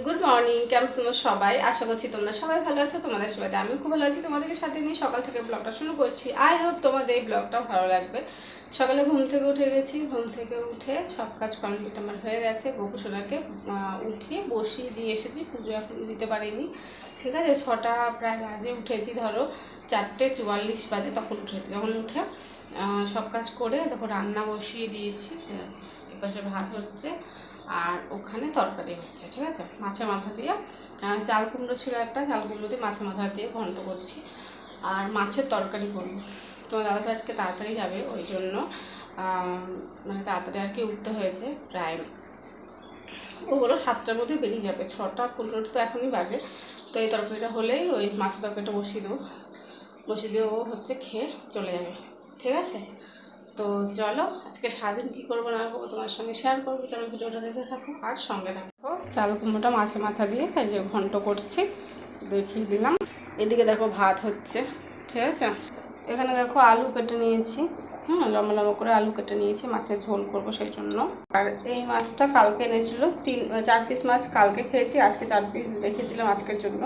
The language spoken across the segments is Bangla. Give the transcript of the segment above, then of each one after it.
গুড মর্নিং, কেমন তোমরা সবাই? আশা করছি তোমরা সবাই ভালো আছো। তোমাদের সবাই আমি খুব ভালো আছি। তোমাদেরকে সাথে নিয়ে সকাল থেকে ব্লগটা শুরু করছি। আই হোপ তোমাদের এই ব্লগটা ভালো লাগবে। সকালে ঘুম থেকে উঠে গেছি। ঘুম থেকে উঠে সব কাজ কমপ্লিট আমার হয়ে গেছে। গোপুসোনাকে উঠিয়ে বসিয়ে দিয়ে এসেছি। পুজো এখন দিতে পারিনি, ঠিক আছে। 6টা প্রায় বাজে উঠেছি, ধরো 4:44 বাজে তখন উঠেছি। যখন উঠে সব কাজ করে দেখো রান্না বসিয়ে দিয়েছি। এপাশে ভাত হচ্ছে আর ওখানে তরকারি হচ্ছে, ঠিক আছে। মাছের মাথা দিয়ে চাল কুমড়ো ছিল একটা, চাল কুমড়ো দিয়ে মাছের মাথা দিয়ে ঘন্ট করছি আর মাছের তরকারি করবো। তোমার দাদাভাই আজকে তাড়াতাড়ি যাবে, ওই জন্য মানে তাড়াতাড়ি আর কি উঠতে হয়েছে। প্রায় ওগুলো 7টার মধ্যে বেরিয়ে যাবে। 6:15 তো এখনই বাজে। তো এই তরকারিটা হলেই ওই মাছের তরকারিটা বসিয়ে দিয়ে ও হচ্ছে খেয়ে চলে যাবে, ঠিক আছে। তো চলো আজকে সারাদিন কী করবো না করবো তোমার সঙ্গে শেয়ার করবো। চলো ভিডিওটা দেখে থাকো আর সঙ্গে থাকো। চাল কুমড়োটা মাছের মাথা দিয়ে এই যে ঘন্ট করছি, দেখিয়ে দিলাম। এদিকে দেখো ভাত হচ্ছে, ঠিক আছে। এখানে দেখো আলু কেটে নিয়েছি, লম্বা লম্বা করে আলু কেটে নিয়েছি, মাছের ঝোল করবো সেই জন্য। আর এই মাছটা কালকে এনেছিল, 4 পিস মাছ কালকে খেয়েছি, আজকে 4 পিস রেখেছিলাম আজকের জন্য।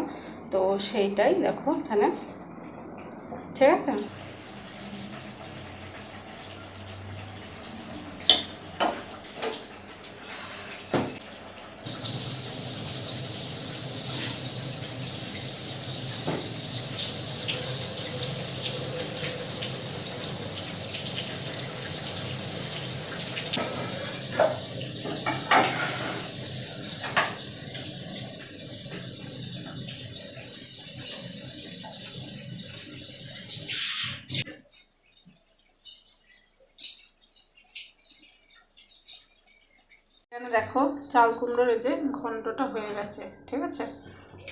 তো সেইটাই দেখো এখানে, ঠিক আছে। এখানে দেখো চাল কুমড়োর এই যে ঘন্টটা হয়ে গেছে, ঠিক আছে।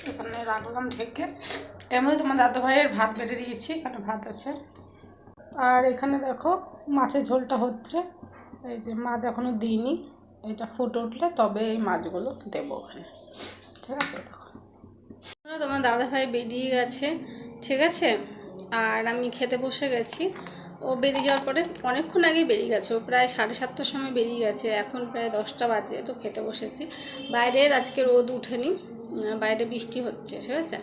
এখানে রাখলাম ঢেকে। এর মধ্যে তোমার দাদা ভাইয়ের ভাত বেড়ে দিয়েছি, এখানে ভাত আছে। আর এখানে দেখো মাছের ঝোলটা হচ্ছে। এই যে মাছ এখনও দিইনি, এটা ফুটে উঠলে তবে এই মাছগুলো দেবো ওখানে, ঠিক আছে। দেখো তোমার দাদা ভাই বেরিয়ে গেছে, ঠিক আছে। আর আমি খেতে বসে গেছি। ও বেরিয়ে যাওয়ার পরে অনেকক্ষণ আগেই বেরিয়ে গেছে, ও প্রায় 7:30টার সময় বেরিয়ে গেছে। এখন প্রায় 10টা বাজে, তো খেতে বসেছি। বাইরের আজকে রোদ উঠেনি, বাইরে বৃষ্টি হচ্ছে, ঠিক আছে।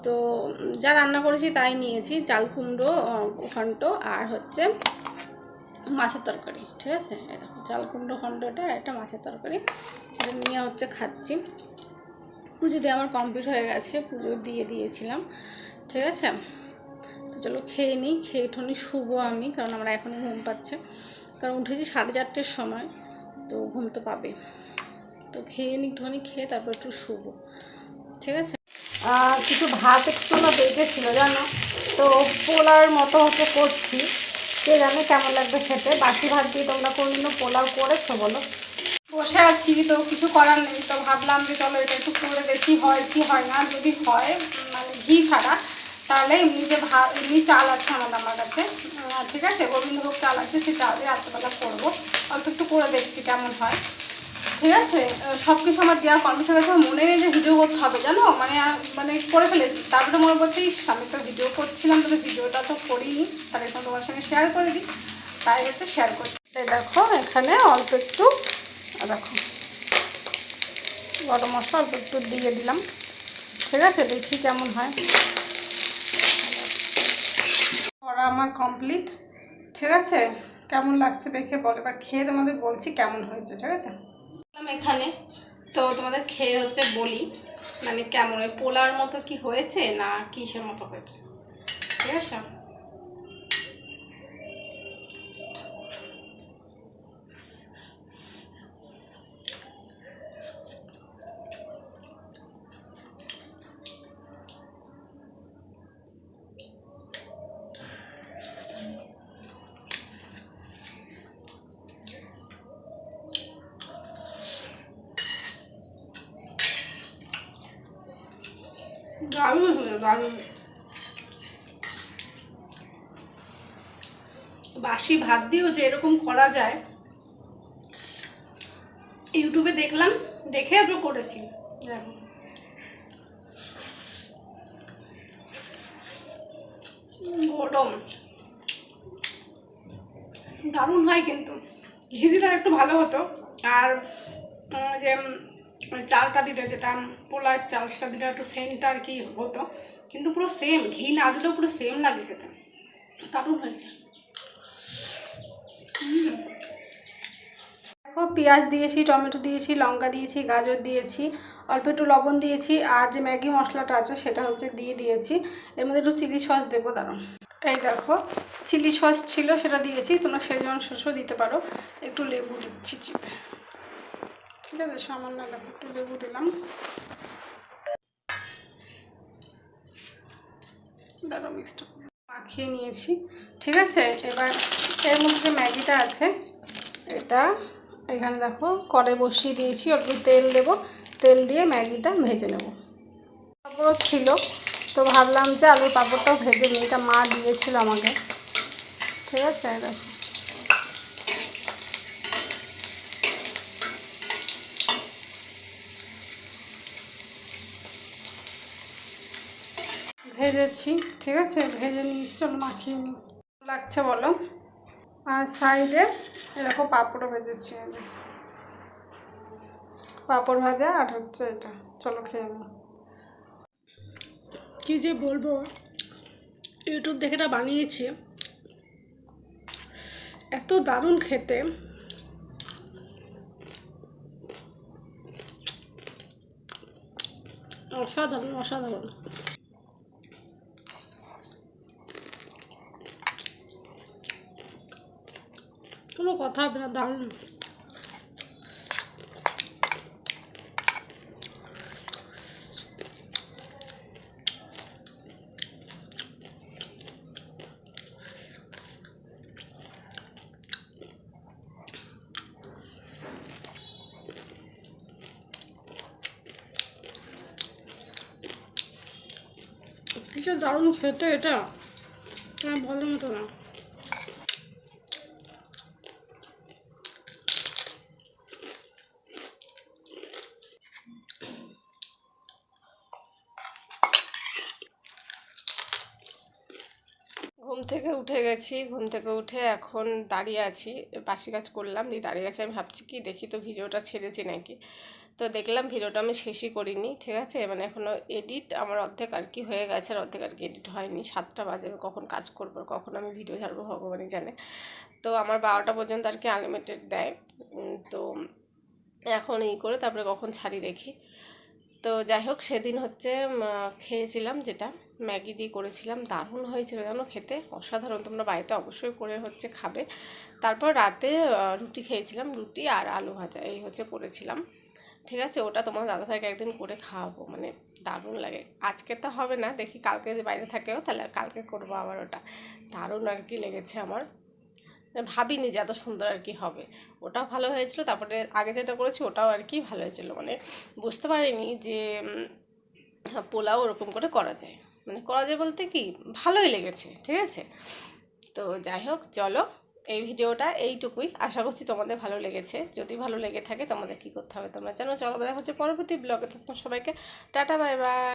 তো যা রান্না করেছি তাই নিয়েছি, চাল কুমড়ো ঘন্ট আর হচ্ছে মাছের তরকারি, ঠিক আছে। এই দেখো চাল কুমড়ো ঘন্টটা একটা মাছের তরকারি, সেটা নিয়ে হচ্ছে খাচ্ছি। পুজো দিয়ে আমার কমপ্লিট হয়ে গেছে, পুজো দিয়ে দিয়েছিলাম, ঠিক আছে। তো চলো খেয়ে নিই, খেয়ে একটুখানি শুবো আমি, কারণ আমরা এখনই ঘুম পাচ্ছে। কারণ উঠেছি 4:30টার সময়, তো ঘুম তো পাবে। তো খেয়ে নিই, একটুখানি খেয়ে তারপর একটু শুবো, ঠিক আছে। কিছু ভাত একটু না বেঁচেছিল জানো, তো পোলার মতো হচ্ছে করছি। কে জানে কেমন লাগবে খেতে। বাসি ভাত দিয়ে তোমরা কোনদিনও পোলাও করেছো বলো? বসে আছি তো কিছু করার নেই, তো ভাবলাম যে চলো এটা একটু করে দেখি হয় কি হয় না। যদি হয় মানে ঘি ছাড়া, তাহলে এমনি যে এমনি চাল আছে আমার কাছে, ঠিক আছে, গোবিন্দভোগ চাল আছে, সেই চাল দিয়ে রাত্রেবেলা করবো। অল্প একটু করে দেখছি কেমন হয়, ঠিক আছে। সব কিছু আমার দেওয়া কমপ্লিট হয়ে গেছে, মনে নেই যে ভিডিও করতে হবে জানো, মানে করে ফেলেছি। তারপরে মনে বলছি আমি তো ভিডিও করছিলাম, তো ভিডিওটা তো করিনি, তাহলে এখন তোমার সঙ্গে শেয়ার করে দিই, তাই হচ্ছে শেয়ার করছি। দেখো এখানে অল্প একটু, দেখো গরম মশলা অল্প একটু দিয়ে দিলাম, ঠিক আছে। দেখি কেমন হয়। করা আমার কমপ্লিট, ঠিক আছে। কেমন লাগছে দেখে বলো, এবার খেয়ে তোমাদের বলছি কেমন হয়েছে, ঠিক আছে। এখানে তো তোমাদের খেয়ে হচ্ছে বলি মানে কেমন, ওই পোলার মতো কি হয়েছে না কিসের মতো হয়েছে, ঠিক আছে। দারুণ হলো, দারুণ। বাসি ভাত দিয়েও যে এরকম করা যায়, ইউটিউবে দেখলাম, দেখে আমরা করেছি। দেখো গরম, দারুণ হয়, কিন্তু ঘি দিলে একটু ভালো হতো। আর যে চালটা দিলে, যেটা পোলার চাল, সেটা দিলে একটু সেন্টটা আর কি হতো, কিন্তু পুরো সেম, ঘি না দিলেও পুরো সেম লাগে খেতে, দারুণ হয়েছে। দেখো পেঁয়াজ দিয়েছি, টমেটো দিয়েছি, লঙ্কা দিয়েছি, গাজর দিয়েছি, অল্প একটু লবণ দিয়েছি, আর যে ম্যাগি মশলাটা আছে সেটা হচ্ছে দিয়ে দিয়েছি। এর মধ্যে একটু চিলি সস দেবো, দাঁড়াও। এই দেখো চিলি সস ছিল সেটা দিয়েছি, তোমরা সেজন্য সসও দিতে পারো। একটু লেবু দিচ্ছি চিপে, ঠিক আছে, সামান্য দেখো একটু লেবু দিলাম। দাঁড়াও মিক্সটা মাখিয়ে নিয়েছি, ঠিক আছে। এবার এর মধ্যে ম্যাগিটা আছে, এটা এখানে দেখো কড়াই বসিয়ে দিয়েছি, অল্প তেল দেবো, তেল দিয়ে ম্যাগিটা ভেজে নেব। পাঁপড়ও ছিল, তো ভাবলাম যে আলুর পাঁপড়টাও ভেজে নিই, এটা মা দিয়েছিল আমাকে, ঠিক আছে। দেখো ভেজেছি, ঠিক আছে, ভেজে নিয়েছি, চলো মাখিয়ে নিই। লাগছে বলো। আর সাইডে এরকম পাঁপড়ও ভেজেছি আমি, পাঁপড় ভাজা আর হচ্ছে এটা, চলো খেয়ে নিই। কী যে বলবো, ইউটিউব দেখে এটা বানিয়েছি, এত দারুণ খেতে, অসাধারণ অসাধারণ। কোনো কথা হবে না, দারুণ। কি যে দারুণ খেতে এটা, বলার মতো না। ঘুম থেকে উঠে গেছি, ঘুম থেকে উঠে এখন দাঁড়িয়ে আছি, বাসি কাজ করলাম, দিয়ে দাঁড়িয়ে আছি। আমি ভাবছি কি দেখি তো ভিডিওটা ছেড়েছি নাকি, তো দেখলাম ভিডিওটা আমি শেষই করিনি, ঠিক আছে। মানে এখনও এডিট আমার অর্ধেক আর কি হয়ে গেছে, আর অর্ধেক আর কি এডিট হয়নি। 7টা বাজে, আমি কখন কাজ করবো, কখন আমি ভিডিও ছাড়বো ভগবানই জানে। তো আমার 12টা পর্যন্ত আর কি আনলিমিটেড দেয়, তো এখন এই করে তারপরে কখন ছাড়ি দেখি। তো যাই হোক, সেদিন হচ্ছে খেয়েছিলাম যেটা ম্যাগি দিয়ে করেছিলাম, দারুণ হয়েছিল জানো খেতে, অসাধারণ। তোমরা বাড়িতে অবশ্যই করে হচ্ছে খাবে। তারপর রাতে রুটি খেয়েছিলাম, রুটি আর আলু ভাজা এই হচ্ছে করেছিলাম, ঠিক আছে। ওটা তোমার দাদাভাইকে একদিন করে খাওয়াবো, মানে দারুণ লাগে। আজকে তো হবে না, দেখি কালকে যে বাইরে থাকেও, তাহলে কালকে করবো আবার। ওটা দারুণ আর কি লেগেছে আমার, ভাবিনি যে এত সুন্দর আর কি হবে। ওটাও ভালো হয়েছিল, তারপরে আগে যেটা করেছি ওটাও আর কি ভালো হয়েছিল, মানে বুঝতে পারিনি যে পোলাও ওরকম করে করা যায়, মানে করা যায় বলতে কি ভালোই লেগেছে, ঠিক আছে। তো যাই হোক চলো, এই ভিডিওটা এইটুকুই, আশা করছি তোমাদের ভালো লেগেছে। যদি ভালো লেগে থাকে তোমাদের কি করতে হবে তোমরা জানো। চলো দেখা হচ্ছে পরবর্তী ব্লগে, তখন সবাইকে টাটা বাই বাই।